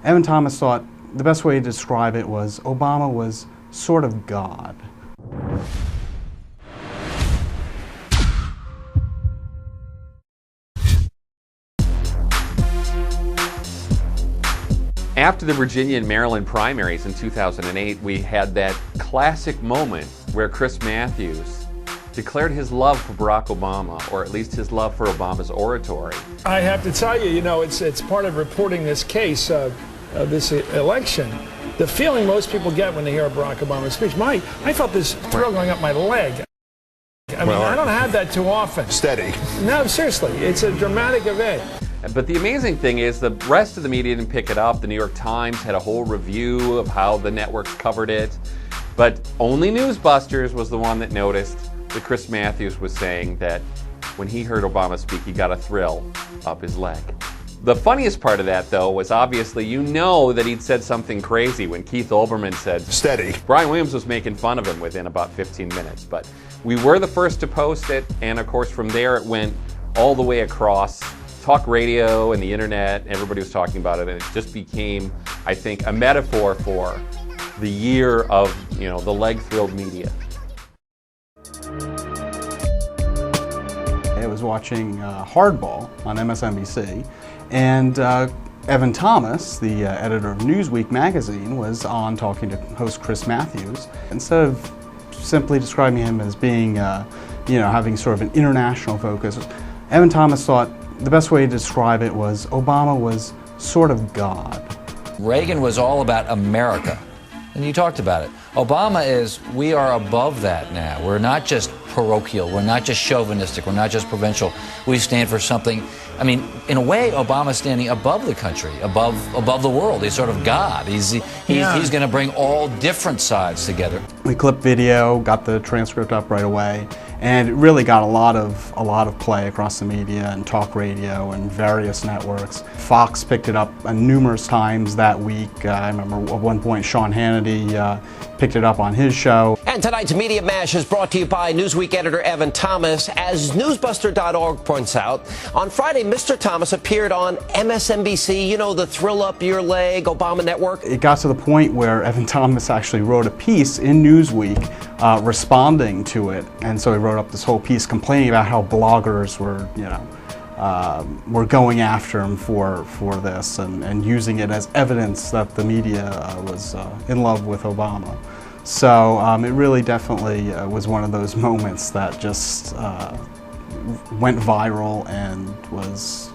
Evan Thomas thought the best way to describe it was Obama was sort of God. After the Virginia and Maryland primaries in 2008, we had that classic moment where Chris Matthews declared his love for Barack Obama, or at least his love for Obama's oratory. I have to tell you, it's part of reporting this case, this election. The feeling most people get when they hear a Barack Obama speech, I felt this thrill going up my leg. I mean, I don't have that too often. Steady. No, seriously, it's a dramatic event. But the amazing thing is the rest of the media didn't pick it up. The New York Times had a whole review of how the networks covered it. But only NewsBusters was the one that noticed that Chris Matthews was saying that when he heard Obama speak, he got a thrill up his leg. The funniest part of that, though, was obviously that he'd said something crazy when Keith Olbermann said, "Steady." Brian Williams was making fun of him within about 15 minutes. But we were the first to post it, and of course from there it went all the way across talk radio and the internet. Everybody was talking about it, and it just became, I think, a metaphor for the year of, the leg-thrilled media. I was watching Hardball on MSNBC, and Evan Thomas, the editor of Newsweek magazine, was on talking to host Chris Matthews. Instead of simply describing him as being, having sort of an international focus, Evan Thomas thought the best way to describe it was Obama was sort of God. Reagan was all about America, and you talked about it. We are above that now. We're not just parochial, we're not just chauvinistic, we're not just provincial. We stand for something, in a way, Obama's standing above the country, above the world. He's sort of God. He's going to bring all different sides together. We clipped video, got the transcript up right away, and it really got a lot of play across the media and talk radio and various networks. Fox picked it up numerous times that week. I remember at one point Sean Hannity picked it up on his show. And tonight's Media Mash is brought to you by Newsweek editor Evan Thomas. As newsbuster.org points out, on Friday, Mr. Thomas appeared on MSNBC, the thrill up your leg Obama network. It got to the point where Evan Thomas actually wrote a piece in Newsweek responding to it, and so he wrote up this whole piece complaining about how bloggers were going after him for this and using it as evidence that the media was in love with Obama. So it really definitely was one of those moments that just went viral and was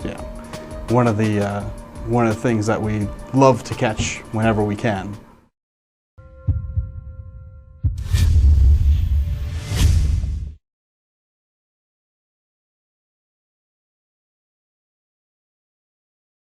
one of the things that we love to catch whenever we can.